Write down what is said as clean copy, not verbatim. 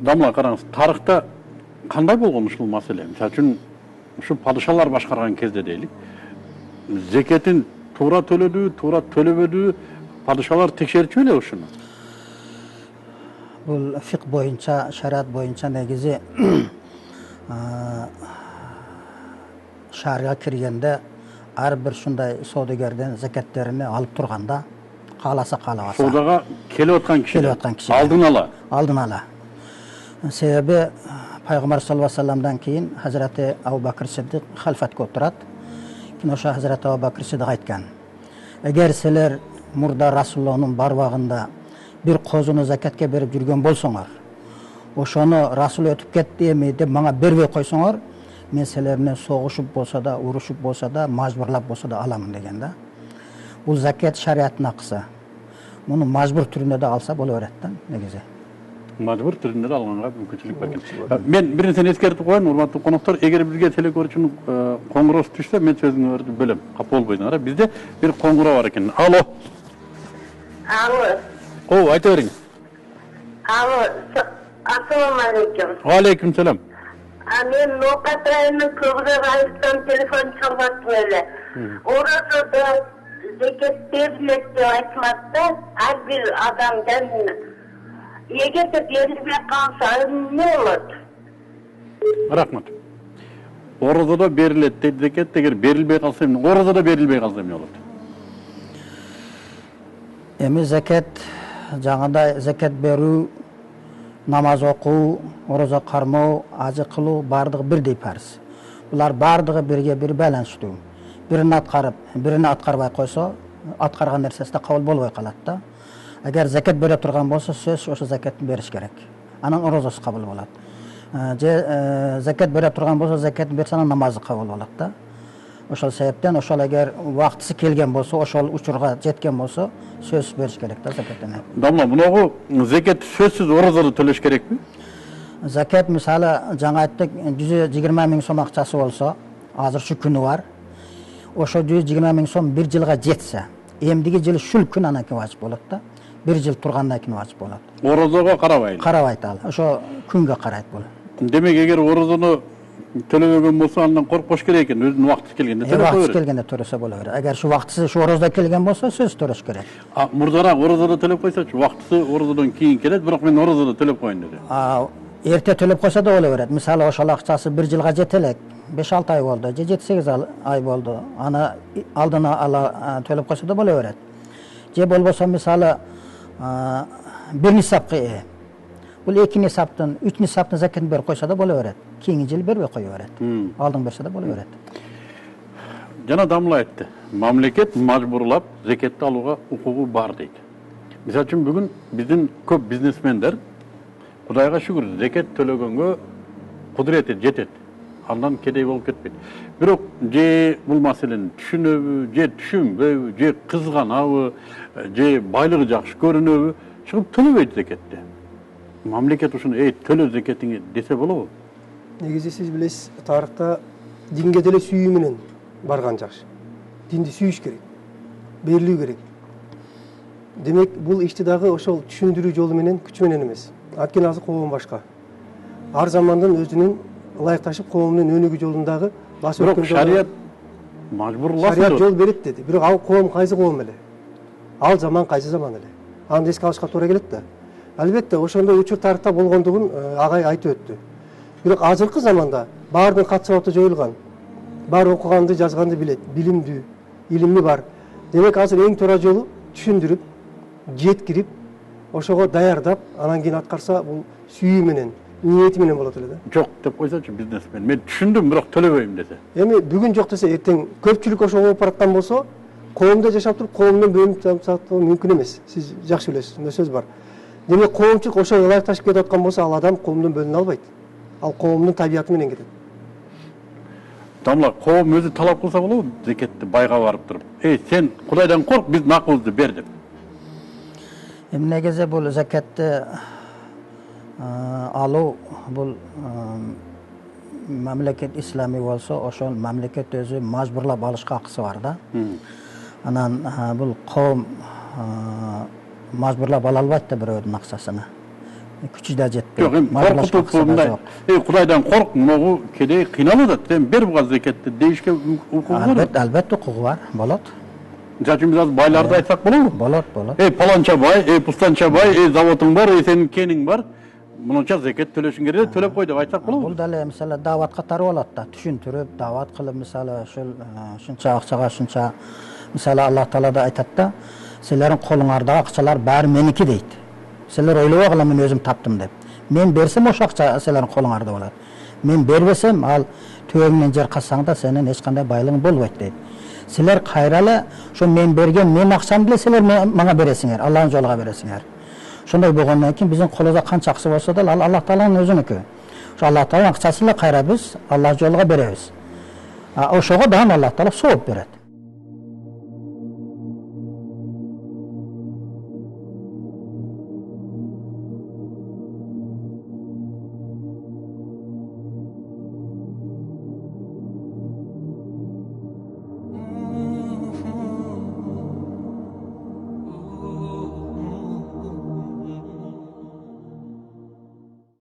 Дамла караңыз, тарыхта кандай болгон ушул маселе? Мисалы үчүн ушу падышалар башкарган кезде дейлик, зекетин туура төлөдү, туура төлөбөдү, падышалар текшерчү эле ушуну. Бул фик боюнча, шариат боюнча негизи шаарга киргенде ар бир ушундай соодагерден закеттерин алып турганда, кааласа каалабаса. Соодага келип аткан киши. Алдын ала. Себеби Пайгамбар саллаллаху алейхи вассаламдан кийин Хазрати Абу Бакр Сиддик халфатка отурат. Ошо Хазрати Абу Бакр Сиддик айткан: "Эгер силер мурда Расулуллахтын барбагында бир козуну закатка берип жүргөн болсоңор, ошону Расул өтүп кетти эми деп мага бербей койсоңор, мен силерни согушуп болсо да, урушуп болсо да, мажбурлап болсо да аламын" деген да. Бул закат шариаттын акысы. Муну мажбур түрүндө да алса боло берет да негизи. Мажбур түрүндө алганга мүмкүнчүлүк бар экен. Мен бир нерсени эскертип коеюн, урматтуу коноктору, эгер бизге телекөрүүчүнүн коңгуроосу түшсө, мен сөзүңөрдү бөлөм. Капа болбойдуңар. Бизде бир коңгуроо бар экен. Алло. Алло. Айта бериңиз. Алло. Ассаламу алейкум. Алейкум салам. Мен Ноокат районунун Көбүрөк айылдан телефон чалбаттым эле. Оразада зекет берилет деп айтмакта, ар бир адамдан эгерде берилбей калса эмне болот? Рахмат. Оразада берилет дейт зекет, эгер берилбей калса эмне? Оразада берилбей калса эмне болот? Эми закат жаңандай закат берүү, намаз окуу, ораза кармоо, ажы кылуу бардыгы бирдей парыз. Булар бардыгы бирге бир байланыштуу. Бирин аткарып, бирини аткарбай койсо, аткарган нерсеси да кабыл болбой калат да. Эгер закат бере турган болсо, сөз ошо закатты бериш керек. Анын оразасы кабыл болот. Же закат бере турган болсо, закатын берсе анын намазы кабыл болот да. Ошол себептен ошол эгер убактысы келген болсо, ошол учурга жеткен болсо, сөз бериш керек да закаттан. Дамла, муногу закат сөзсүз оразада төлөш керекпи? Закат мисалы жаңа айттык 120 миң сом акчасы болсо, азыр шу күнү бар. Ошо 120 миң сом бир жылга жетсе, эмдиги жылы шул күн анан кийин важып болот да. Бир жыл тургандан кийин важып болот. Оразага карабайт. Карабайт ал. Ошо күнгө карайт бул. Демек, эгер оразаны төлөбөгөн болсо, андан коркпош керек экен. Өзүнүн убактысы келгенде төлөп койбойт. Убактысы келгенде төлөсө боло берет. Эгер шу убактысы шу оразада келген болсо, сөз төлөш керек. Мурдараак оразада төлөп койсочу, убактысы оразадан кийин келет, бирок мен оразада төлөп коеюн деди. Эрте төлөп койсо да боло берет. Мисалы ошол акчасы бир жылга жете элек, 5-6 ай болду, же 7-8 ай болду. Аны алдына ала төлөп койсо да боло берет. Же болбосо мисалы бир нисапка бул 2 нисаптын, 3 нисаптын закатын берип койсо да боло берет. Кийинки жыл бербей кое берет. Алдын берсе да боло берет. Жана Дамла айтты. Мамлекет мажбурлап закетти алууга укугу бар дейт. Мисалы үчүн бүгүн биздин көп бизнесмендер Кудайга шүгүр закет төлөгөнгө кудурети жетет. Андан кедей болуп кетпейт. Бирок же бул маселени түшүнөбү, же түшүнбөйбү, же кызганабы, же байлыгы жакшы көрүнөбү, чыгып төлөбөйт закетти. Мамлекет ушуну төлө закетиңи десе болобу? Негизи сиз билесиз, тарыхта динге деле сүйүү менен барган жакшы. Динди сүйүш керек, берилүү керек. Демек, бул ишти дагы ошол түшүндүрүү жолу менен, күч менен эмес. Анткени азыр коом башка. Ар замандын өзүнүн ылайыкташып коомдун өнүгүү жолундагы басып өткөн шарият мажбурлап шарият жол берет деди. Бирок ал коом кайсы коом эле? Ал заман кайсы заман эле? Аны эске алышка туура келет да. Албетте, ошондой учур тарыхта болгондугун агай айтып өттү. Бирок азыркы заманда баардын кат сабаты жоюлган. Баары окуганды, жазганды билет, билимдүү, илими бар. Демек, азыр эң туура жолу түшүндүрүп, жеткирип, ошого даярдап, анан кийин аткарса, бул сүйүү менен, ниети менен болот эле да. Жок деп койсочу бизнесмен. Мен түшүндүм, бирок төлөбөйм десе. Эми бүгүн жок десе, эртең көпчүлүк ошого болуп бараткан болсо, коомдо жашап туруп, коомдон бөлүнүп жатуу мүмкүн эмес. Сиз жакшы билесиз, мындай сөз бар. Демек, коомчулук ошо ылайыкташып кетип аткан болсо, ал адам коомдон бөлүнө албайт. Ал коомдун табияты менен кетет. Дамла, коом өзү талап кылса болобу, закетти байга барып туруп. Сен Кудайдан корк, биз накыбызды бер деп. Эми негизи бул закатты алуу бул мамлекет исламий болсо, ошол мамлекет өзү мажбурлап алышка акысы бар да. Анан бул коом мажбурлап ала албайт да бирөөдүн акчасын. күчү да жетпейт. Жок, эми Мажбурлашкан коркутуп кыса да мындай, жок. Кудайдан корк, могу кедей кыйналып атат. Сен бер буга зекетти дейишке укугу бар. Албетте укугу бар, болот. Мисалы үчүн биз азыр байларды айтсак болобу? Болот. Паланча бай, пустанча бай, заводуң бар, сенин кениң бар. Мынча зекет төлөшүң керек, төлөп кой деп айтсак болобу? Бул деле мисалы дават катары болот да, түшүндүрүп, дават кылып мисалы ушунча акчага ушунча мисалы Аллах Таала да айтат да, силердин колуңардагы акчалар баары меники дейт. Силер ойлобогула мен өзүм таптым деп. Мен берсем ошо акча силердин колуңарда болот. Мен бербесем ал төбөңнөн жер казсаң да сенин эч кандай байлыгың болбойт дейт. Силер кайралы ошо мен берген мен акчамды эле силер мага бересиңер, Аллахтын жолуна бересиңер. Ошондой болгондон кийин биздин колубузда канча акча болсо да ал Аллах Тааланын өзүнүкү. Ошо Аллах Тааланын акчасын эле кайра биз Аллах жолуна беребиз. Ошого дагы Аллах Таала сооп берет.